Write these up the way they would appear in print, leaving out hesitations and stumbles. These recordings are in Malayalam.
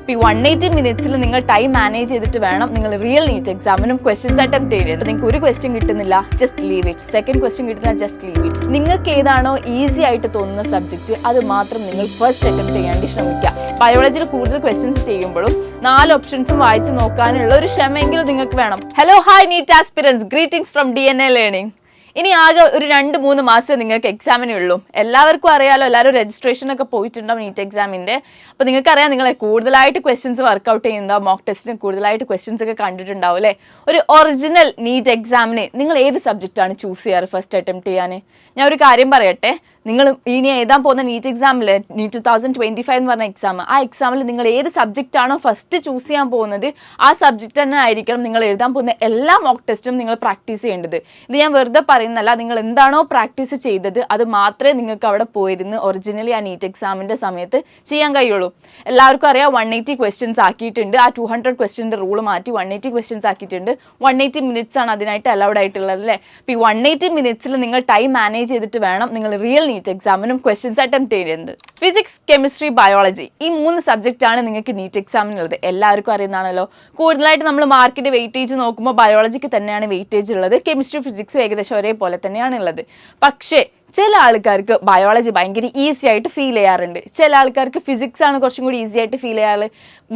ഇപ്പോൾ ഈ 180 മിനിറ്റ്സിൽ നിങ്ങൾ ടൈം മാനേജ് ചെയ്തിട്ട് വേണം നിങ്ങൾ റിയൽ നീറ്റ് എക്സാമിനും ക്വസ്റ്റ്യൻസ് അറ്റംപ്റ്റ് ചെയ്യേണ്ടത്. നിങ്ങൾക്ക് ഒരു ക്വസ്റ്റ്യൻ കിട്ടുന്നില്ല, just leave it. Second question കിട്ടുന്നില്ല, ജസ്റ്റ് ലീവ് ഇറ്റ്. നിങ്ങൾക്ക് ഏതാണോ ഈസി ആയിട്ട് തോന്നുന്ന സബ്ജക്റ്റ് അത് മാത്രം നിങ്ങൾ ഫസ്റ്റ് അറ്റംപ്റ്റ് ചെയ്യാൻ വേണ്ടി ശ്രമിക്കുക. ബയോളജിയിൽ കൂടുതൽ ക്വസ്റ്റ്യൻസ് ചെയ്യുമ്പോഴും 4 ഓപ്ഷൻസും വായിച്ച് നോക്കാനുള്ള ഒരു ക്ഷമയെങ്കിലും നിങ്ങൾക്ക് വേണം. Hello hi NEET aspirants, greetings from DNA learning. ഇനി ആകെ ഒരു 2-3 മാസം നിങ്ങൾക്ക് എക്സാമിനേ ഉള്ളൂ. എല്ലാവർക്കും അറിയാലോ, എല്ലാവരും രജിസ്ട്രേഷൻ ഒക്കെ പോയിട്ടുണ്ടാവും നീറ്റ് എക്സാമിൻ്റെ. അപ്പോൾ നിങ്ങൾക്കറിയാം, നിങ്ങൾ കൂടുതലായിട്ട് ക്വസ്റ്റ്യൻസ് വർക്കൗട്ട് ചെയ്യുന്നുണ്ടാവും, മോക്ക് ടെസ്റ്റിന് കൂടുതലായിട്ട് ക്വസ്റ്റ്യൻസ് ഒക്കെ കണ്ടിട്ടുണ്ടാവും അല്ലേ. ഒരു ഒറിജിനൽ നീറ്റ് എക്സാമിന് നിങ്ങൾ ഏത് സബ്ജക്റ്റാണ് ചൂസ് ചെയ്യാറ് ഫസ്റ്റ് അറ്റംപ്റ്റ് ചെയ്യാൻ? ഞാൻ ഒരു കാര്യം പറയട്ടെ, നിങ്ങൾ ഇനി എഴുതാൻ പോകുന്ന നീറ്റ് എക്സാമിൽ നീറ്റ് 2025 എന്ന് പറഞ്ഞ എക്സാം, ആ എക്സാമിൽ നിങ്ങൾ ഏത് സബ്ജക്റ്റ് ആണോ ഫസ്റ്റ് ചൂസ് ചെയ്യാൻ പോകുന്നത് ആ സബ്ജക്റ്റ് തന്നെ ആയിരിക്കണം നിങ്ങൾ എഴുതാൻ പോകുന്ന എല്ലാ മോക്ക് ടെസ്റ്റും നിങ്ങൾ പ്രാക്ടീസ് ചെയ്യേണ്ടത്. ഇത് ഞാൻ വെറുതെ പറയുന്നല്ല, നിങ്ങൾ എന്താണോ പ്രാക്ടീസ് ചെയ്തത് അത് മാത്രമേ നിങ്ങൾക്ക് അവിടെ പോയിരുന്ന് ഒറിജിനലി ആ നീറ്റ് എക്സാമിൻ്റെ സമയത്ത് ചെയ്യാൻ കഴിയുള്ളൂ. എല്ലാവർക്കും അറിയാം 180 ക്വസ്റ്റ്യൻസ് ആക്കിയിട്ടുണ്ട്. ആ 200 ക്വസ്റ്റ്യൻ്റെ റൂൾ മാറ്റി 180 ക്വസ്റ്റ്യൻസ് ആക്കിയിട്ടുണ്ട്. 180 മിനിറ്റ്സ് ആണ് അതിനായിട്ട് അലൗഡ് ആയിട്ടുള്ളത് അല്ലേ. അപ്പോൾ ഈ 180 മിനിറ്റ്സിൽ നിങ്ങൾ ടൈം മാനേജ് ചെയ്തിട്ട് വേണം നിങ്ങൾ റിയൽ നീറ്റ് എക്സാമിനും ക്വസ്റ്റ്യൻസ് അറ്റംപ്റ്റ് ചെയ്യുന്നത്. ഫിസിക്സ്, കെമിസ്ട്രി, ബയോളജി ഈ 3 സബ്ജക്റ്റ് ആണ് നിങ്ങൾക്ക് നീറ്റ് എക്സാമിനുള്ളത്. എല്ലാവർക്കും അറിയുന്നതാണല്ലോ. കൂടുതലായിട്ട് നമ്മൾ മാർക്കിന്റെ വെയിറ്റേജ് നോക്കുമ്പോൾ ബയോളജിക്ക് തന്നെയാണ് വെയിറ്റേജ് ഉള്ളത്. കെമിസ്ട്രി, ഫിസിക്സ് ഏകദേശം ഒരേപോലെ തന്നെയാണ് ഉള്ളത്. പക്ഷേ ചില ആൾക്കാർക്ക് ബയോളജി ഭയങ്കര ഈസി ആയിട്ട് ഫീൽ ചെയ്യാറുണ്ട്, ചില ആൾക്കാർക്ക് ഫിസിക്സ് ആണ് കുറച്ചും കൂടി ഈസി ആയിട്ട് ഫീൽ ചെയ്യാറ്.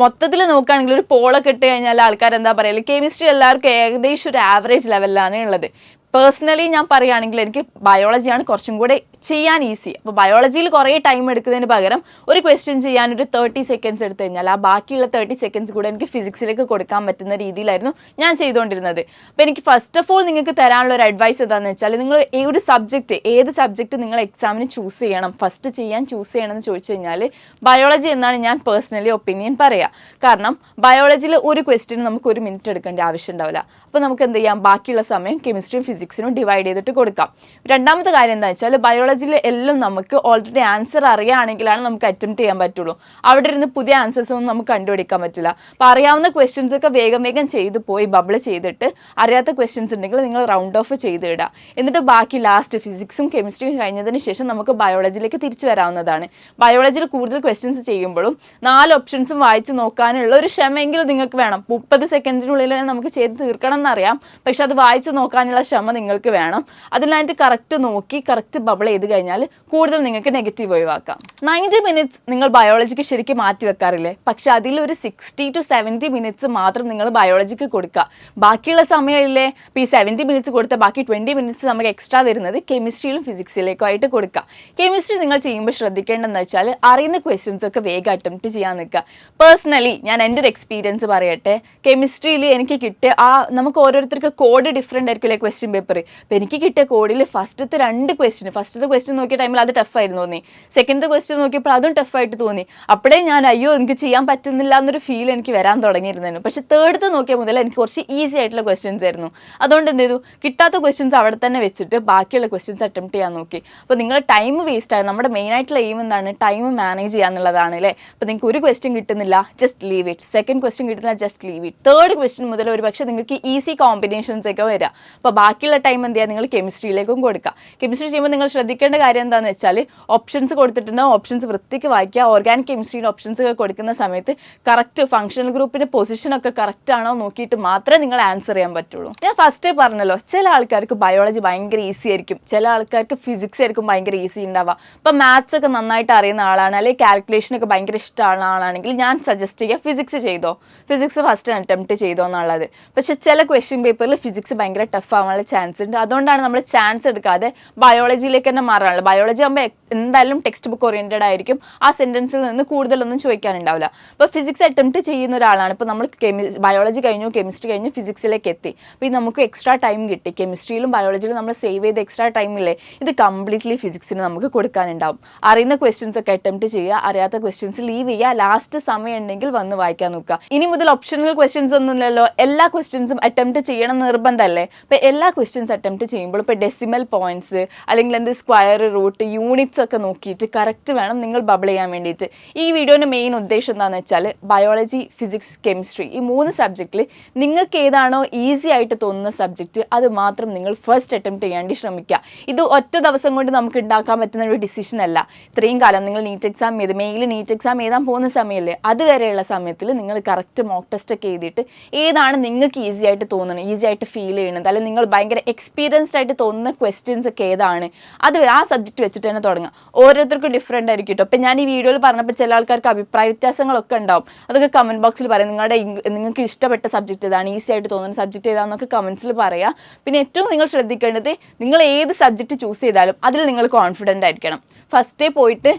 മൊത്തത്തിൽ നോക്കുകയാണെങ്കിൽ ഒരു പോളൊക്കെ ഇട്ട് കഴിഞ്ഞാൽ ആൾക്കാർ എന്താ പറയുക, കെമിസ്ട്രി എല്ലാവർക്കും ഏകദേശം ഒരു ആവറേജ് ലെവലിലാണ് ഉള്ളത്. പേഴ്സണലി ഞാൻ പറയുകയാണെങ്കിൽ എനിക്ക് ബയോളജിയാണ് കുറച്ചും കൂടെ ചെയ്യാൻ ഈസി. അപ്പോൾ ബയോളജിയിൽ കുറേ ടൈം എടുക്കുന്നതിന് പകരം ഒരു ക്വസ്റ്റ്യൻ ചെയ്യാനൊരു 30 സെക്കൻഡ്സ് എടുത്തു കഴിഞ്ഞാൽ ആ ബാക്കിയുള്ള 30 സെക്കൻഡ്സ് കൂടെ എനിക്ക് ഫിസിക്സിലേക്ക് കൊടുക്കാൻ പറ്റുന്ന രീതിയിലായിരുന്നു ഞാൻ ചെയ്തുകൊണ്ടിരുന്നത്. അപ്പോൾ എനിക്ക് ഫസ്റ്റ് ഓഫ് ഓൾ നിങ്ങൾക്ക് തരാനുള്ള ഒരു അഡ്വൈസ് എന്താണെന്ന് വെച്ചാൽ, നിങ്ങൾ ഒരു സബ്ജക്റ്റ് ഏത് സബ്ജക്റ്റ് നിങ്ങൾ എക്സാമിന് ചൂസ് ചെയ്യണം, ഫസ്റ്റ് ചൂസ് ചെയ്യണം എന്ന് ചോദിച്ചു കഴിഞ്ഞാൽ ബയോളജി എന്നാണ് ഞാൻ പേഴ്സണലി ഒപ്പീനിയൻ പറയുക. കാരണം ബയോളജിയിൽ ഒരു ക്വസ്റ്റ്യൻ നമുക്ക് 1 മിനിറ്റ് എടുക്കേണ്ട ആവശ്യം ഉണ്ടാവില്ല. അപ്പോൾ നമുക്ക് എന്ത് ചെയ്യാം, ബാക്കിയുള്ള സമയം കെമിസ്ട്രിയും ഫിസിക്സിനും ഡിവൈഡ് ചെയ്തിട്ട് കൊടുക്കാം. രണ്ടാമത്തെ കാര്യം എന്താ വെച്ചാൽ, ബയോളജിയിൽ എല്ലാം നമുക്ക് ഓൾറെഡി ആൻസർ അറിയുകയാണെങ്കിലാണ് നമുക്ക് അറ്റംപ്റ്റ് ചെയ്യാൻ പറ്റുള്ളൂ. അവിടെ ഇരുന്ന് പുതിയ ആൻസേഴ്സ് ഒന്നും നമുക്ക് കണ്ടുപിടിക്കാൻ പറ്റില്ല. അപ്പോൾ അറിയാവുന്ന ക്വസ്റ്റ്യൻസ് ഒക്കെ വേഗം ചെയ്ത് പോയി ബബിൾ ചെയ്തിട്ട് അറിയാത്ത ക്വസ്റ്റ്യൻസ് ഉണ്ടെങ്കിൽ നിങ്ങൾ റൗണ്ട് ഓഫ് ചെയ്തിടുക. എന്നിട്ട് ബാക്കി ലാസ്റ്റ് ഫിസിക്സും കെമിസ്ട്രിയും കഴിഞ്ഞതിന് ശേഷം നമുക്ക് ബയോളജിയിലേക്ക് തിരിച്ചു വരാവുന്നതാണ്. ബയോളജിയിൽ കൂടുതൽ ക്വസ്റ്റ്യൻസ് ചെയ്യുമ്പോഴും 4 ഓപ്ഷൻസും വായിച്ച് നോക്കാനുള്ള ഒരു ക്ഷമയെങ്കിലും നിങ്ങൾക്ക് വേണം. 30 സെക്കൻഡിനുള്ളിൽ നമുക്ക് ചെയ്ത് തീർക്കണം എന്നറിയാം, പക്ഷെ അത് വായിച്ച് നോക്കാനുള്ള ക്ഷമ നിങ്ങൾക്ക് വേണം. അതിനായിട്ട് കറക്റ്റ് നോക്കി കറക്റ്റ് ബബിൾ ചെയ്ത് കഴിഞ്ഞാൽ കൂടുതൽ നിങ്ങൾക്ക് നെഗറ്റീവ് ഒഴിവാക്കാം. 90 മിനിറ്റ്സ് നിങ്ങൾ ബയോളജിക്ക് ശരിക്കും മാറ്റി വെക്കാറില്ലേ, പക്ഷെ അതിലൊരു 60 to 70 മിനിറ്റ്സ് മാത്രം നിങ്ങൾ ബയോളജിക്ക് കൊടുക്കുക. ബാക്കിയുള്ള സമയമില്ലേ, ഇപ്പോൾ ഈ 70 മിനിറ്റ്സ് കൊടുത്ത ബാക്കി 20 മിനിറ്റ്സ് നമുക്ക് എക്സ്ട്രാ വരുന്നത് കെമിസ്ട്രിയിലും ഫിസിക്സിലേക്കും ആയിട്ട് കൊടുക്കുക. കെമിസ്ട്രി നിങ്ങൾ ചെയ്യുമ്പോൾ ശ്രദ്ധിക്കേണ്ടതെന്ന് വെച്ചാൽ അറിയുന്ന ക്വസ്റ്റ്യൻസ് ഒക്കെ വേഗം അറ്റംപ്റ്റ് ചെയ്യാൻ നിൽക്കുക. പേഴ്സണലി ഞാൻ എൻ്റെ ഒരു എക്സ്പീരിയൻസ് പറയട്ടെ, കെമിസ്ട്രിയിൽ എനിക്ക് കിട്ടിയ നമുക്ക് ഓരോരുത്തർക്ക് കോഡ് ഡിഫറെൻ്റ് ആയിരിക്കില്ലേ ക്വസ്റ്റ്യൻ പേപ്പർ. അപ്പോൾ എനിക്ക് കിട്ടിയ കോഡിൽ ഫസ്റ്റത്തെ 2 ക്വസ്റ്റ്യൻ നോക്കിയ ടൈമിൽ അത് ടഫായിരുന്നു തോന്നി. സെക്കൻഡ് ക്വസ്റ്റ്യൻ നോക്കിയപ്പോൾ അതും ടഫായിട്ട് തോന്നി. അപ്പോഴേ ഞാൻ അയ്യോ എനിക്ക് ചെയ്യാൻ പറ്റുന്നില്ല എന്നൊരു ഫീൽ എനിക്ക് വരാൻ തുടങ്ങിയിരുന്നു. പക്ഷേ തേർഡ് നോക്കിയ മുതൽ എനിക്ക് കുറച്ച് ഈസി ആയിട്ടുള്ള ക്വസ്റ്റ്യൻസ് ആയിരുന്നു. അതുകൊണ്ട് എന്ത് ചെയ്തു, കിട്ടാത്ത ക്വസ്റ്റ്യൻസ് അവിടെ തന്നെ വെച്ചിട്ട് ബാക്കിയുള്ള ക്വസ്റ്റ്യൻസ് അറ്റംപ്റ്റ് ചെയ്യാൻ നോക്കി. അപ്പോൾ നിങ്ങൾ ടൈം വേസ്റ്റ് ആയി. നമ്മുടെ മെയിൻ ആയിട്ടുള്ള എയിം എന്താണ്, ടൈം മാനേജ് ചെയ്യാൻ എന്നുള്ളതാണ് അല്ലേ. അപ്പോൾ നിങ്ങൾക്ക് ഒരു ക്വസ്റ്റ്യൻ കിട്ടുന്നില്ല, just leave it. Second question കിട്ടുന്നില്ല, just leave it. Third question മുതൽ ഒരു പക്ഷേ നിങ്ങൾക്ക് ഈസി കോമ്പിനേഷൻസ് ഒക്കെ വരിക. അപ്പോൾ ബാക്കിയുള്ള ടൈം എന്ത് ചെയ്യുക, നിങ്ങൾ കെമിസ്ട്രിയിലേക്കും കൊടുക്കുക. കെമിസ്ട്രി ചെയ്യുമ്പോൾ നിങ്ങൾ ശ്രദ്ധിക്കേണ്ട കാര്യം എന്താണെന്ന് വെച്ചാൽ, ഓപ്ഷൻസ് കൊടുത്തിട്ടുണ്ടാവും, ഓപ്ഷൻസ് വൃത്തിക്ക് വായിക്കുക. ഓർഗാനിക് കെമിസ്ട്രിയിൽ ഓപ്ഷൻസ് ഒക്കെ കൊടുക്കുന്ന സമയത്ത് കറക്റ്റ് ഫംഗ്ഷണൽ ഗ്രൂപ്പിൻ്റെ പൊസിഷനൊക്കെ കറക്റ്റ് ആണോ നോക്കിയിട്ട് മാത്രമേ നിങ്ങൾ ആൻസർ ചെയ്യാൻ പറ്റുള്ളൂ. ഞാൻ ഫസ്റ്റേ പറഞ്ഞല്ലോ, ചില ആൾക്കാർക്ക് ബയോളജി ഭയങ്കര ഈസി ആയിരിക്കും, ചില ആൾക്കാർക്ക് ഫിസിക്സ് ആയിരിക്കും ഭയങ്കര ഈസി ഉണ്ടാവുക. ഇപ്പം മാത്സ് ഒക്കെ നന്നായിട്ട് അറിയുന്ന ആളാണ്, അല്ലെങ്കിൽ കാൽക്കുലേഷനൊക്കെ ഭയങ്കര ഇഷ്ടമുള്ള ആളാണെങ്കിൽ ഞാൻ സജസ്റ്റ് ചെയ്യുക ഫിസിക്സ് ചെയ്തോ, ഫിസിക്സ് ഫസ്റ്റ് അറ്റംപ്റ്റ് ചെയ്തോ എന്നുള്ളത്. പക്ഷേ ചില ക്വസ്റ്റ്യൻ പേപ്പറിൽ ഫിസിക്സ് ഭയങ്കര ടഫ് ആവാനുള്ള ചാൻസ് ഉണ്ട്. അതുകൊണ്ടാണ് നമ്മൾ ചാൻസ് എടുക്കാതെ ബയോളജിയിലേക്ക് തന്നെ മാറാനുള്ളത്. ബയോളജി ആകുമ്പോൾ എന്തായാലും ടെക്സ്റ്റ് ബുക്ക് ഓറിയൻറ്റഡ് ആയിരിക്കും, ആ സെൻറ്റൻസിൽ നിന്ന് കൂടുതലൊന്നും ചോദിക്കാനുണ്ടാവില്ല. അപ്പോൾ ഫിസിക്സ് അറ്റംപ്റ്റ് ചെയ്യുന്ന ഒരാളാണ്, ഇപ്പോൾ നമ്മൾ ബയോളജി കഴിഞ്ഞു, കെമിസ്ട്രി കഴിഞ്ഞു, ഫിസിക്സിലേക്ക് എത്തി. അപ്പോൾ നമുക്ക് എക്സ്ട്രാ ടൈം കിട്ടി. കെമിസ്ട്രിയിലും ബയോളജിയിലും നമ്മൾ സേവ് ചെയ്ത എക്സ്ട്രാ ടൈമില്ലേ, ഇത് കംപ്ലീറ്റ്ലി ഫിസിക്സിന് നമുക്ക് കൊടുക്കാനുണ്ടാവും. അറിയുന്ന ക്വസ്റ്റ്യൻസ് ഒക്കെ അറ്റംപ്റ്റ് ചെയ്യുക, അറിയാത്ത ക്വസ്റ്റ്യൻസ് ലീവ് ചെയ്യുക. ലാസ്റ്റ് സമയം ഉണ്ടെങ്കിൽ വന്ന് വായിക്കാൻ നോക്കുക. ഇനി മുതൽ ഓപ്ഷണൽ ക്വസ്റ്റ്യൻസ് ഒന്നുമില്ലല്ലോ, എല്ലാ ക്വസ്റ്റ്യൻസും അറ്റംപ്റ്റ് ചെയ്യണം നിർബന്ധമല്ലേ. അപ്പോൾ എല്ലാ ക്വസ്റ്റ്യൻസ് അറ്റംപ്റ്റ് ചെയ്യുമ്പോൾ ഇപ്പോൾ ഡെസിമൽ പോയിന്റ്സ് അല്ലെങ്കിൽ എന്ത് സ്ക്വയർ റൂട്ട് യൂണിറ്റ്സ് ഒക്കെ നോക്കിയിട്ട് കറക്റ്റ് വേണം നിങ്ങൾ ബബിൾ ചെയ്യാൻ വേണ്ടിയിട്ട്. ഈ വീഡിയോൻ്റെ മെയിൻ ഉദ്ദേശം എന്താണെന്ന് വെച്ചാൽ ബയോളജി, ഫിസിക്സ്, കെമിസ്ട്രി ഈ 3 സബ്ജക്റ്റിൽ നിങ്ങൾക്ക് ഏതാണോ ഈസി ആയിട്ട് തോന്നുന്ന സബ്ജക്റ്റ് അത് മാത്രം നിങ്ങൾ ഫസ്റ്റ് അറ്റംപ്റ്റ് ചെയ്യാണ്ടി ശ്രമിക്കുക. ഇത് ഒറ്റ ദിവസം കൊണ്ട് നമുക്ക് ഉണ്ടാക്കാൻ പറ്റുന്ന ഒരു ഡിസിഷൻ അല്ല. ഇത്രയും കാലം നിങ്ങൾ നീറ്റ് എക്സാം മെയിൽ നീറ്റ് എക്സാം എഴുതാൻ പോകുന്ന സമയമല്ലേ, അതുവരെയുള്ള സമയത്തിൽ നിങ്ങൾ കറക്റ്റ് മോക്ക് ടെസ്റ്റ് ഒക്കെ എഴുതിയിട്ട് ഏതാണ് നിങ്ങൾക്ക് ഈസി ആയിട്ട് തോന്നുന്നത്, ഈസി ആയിട്ട് ഫീൽ ചെയ്യുന്നത്, അല്ലെങ്കിൽ നിങ്ങൾ ഭയങ്കര എക്സ്പീരിയൻസ്ഡ് ആയിട്ട് തോന്നുന്ന ക്വസ്റ്റ്യൻസ് ഒക്കെ ഏതാണ്, അത് ആ സബ്ജക്റ്റ് വെച്ചിട്ട് തന്നെ തുടങ്ങുക. ഓരോരുത്തർക്കും ഡിഫറെൻ്റ് ആയിരിക്കും കേട്ടോ. അപ്പം ഞാൻ ഈ വീഡിയോയിൽ പറഞ്ഞപ്പോൾ ചില ആൾക്കാർക്ക് അഭിപ്രായ വ്യത്യാസങ്ങളൊക്കെ ഉണ്ടാവും. അതൊക്കെ കമൻറ്റ് ബോക്സിൽ പറയാം. നിങ്ങൾക്ക് ഇഷ്ടപ്പെട്ട സബ്ജക്റ്റ് ഏതാണ്, ഈസി ആയിട്ട് തോന്നുന്ന സബ്ജക്റ്റ് ഏതാണെന്നൊക്കെ കമൻസിൽ പറയാം. പിന്നെ ഏറ്റവും നിങ്ങൾ ശ്രദ്ധിക്കേണ്ടത് നിങ്ങൾ ഏത് സബ്ജക്റ്റ് ചൂസ് ചെയ്താലും അതിൽ നിങ്ങൾ കോൺഫിഡൻ്റ് ആയിരിക്കണം. ഫസ്റ്റേ പോയിട്ട്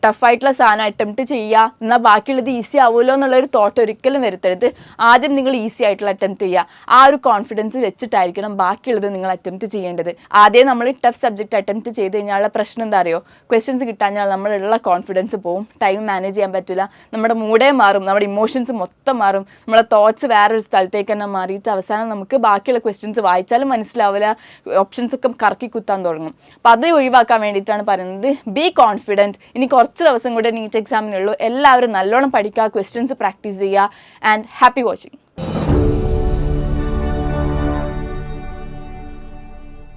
ടഫായിട്ടുള്ള സാധനം അറ്റംപ്റ്റ് ചെയ്യുക, എന്നാൽ ബാക്കിയുള്ളത് ഈസി ആവുമല്ലോ എന്നുള്ളൊരു തോട്ട് ഒരിക്കലും വരുത്തരുത്. ആദ്യം നിങ്ങൾ ഈസി ആയിട്ടുള്ള അറ്റംപ്റ്റ് ചെയ്യുക. ആ ഒരു കോൺഫിഡൻസ് വെച്ചിട്ടായിരിക്കണം ബാക്കിയുള്ളത് നിങ്ങൾ അറ്റംപ്റ്റ് ചെയ്യേണ്ടത്. ആദ്യം നമ്മൾ ടഫ് സബ്ജക്റ്റ് അറ്റംപ്റ്റ് ചെയ്ത് കഴിഞ്ഞാലുള്ള പ്രശ്നം എന്താ അറിയോ, ക്വസ്റ്റ്യൻസ് കിട്ടാഞ്ഞാൽ നമ്മളുള്ള കോൺഫിഡൻസ് പോവും, ടൈം മാനേജ് ചെയ്യാൻ പറ്റില്ല, നമ്മുടെ മൂഡേ മാറും, നമ്മുടെ ഇമോഷൻസ് മൊത്തം മാറും, നമ്മുടെ തോട്ട്സ് വേറൊരു സ്ഥലത്തേക്ക് തന്നെ മാറിയിട്ട് അവസാനം നമുക്ക് ബാക്കിയുള്ള ക്വസ്റ്റ്യൻസ് വായിച്ചാലും മനസ്സിലാവില്ല, ഓപ്ഷൻസ് ഒക്കെ കറക്കി കുത്താൻ തുടങ്ങും. അപ്പോൾ അത് ഒഴിവാക്കാൻ വേണ്ടിയിട്ടാണ് പറയുന്നത് ബി കോൺഫിഡൻറ്റ്. ഇനി കുറച്ച് ദിവസം കൂടെ നീറ്റ് എക്സാമിനുള്ളൂ. എല്ലാവരും നല്ലോണം പഠിക്കുക, ക്വസ്റ്റ്യൻസ് പ്രാക്ടീസ് ചെയ്യുക. And happy watching.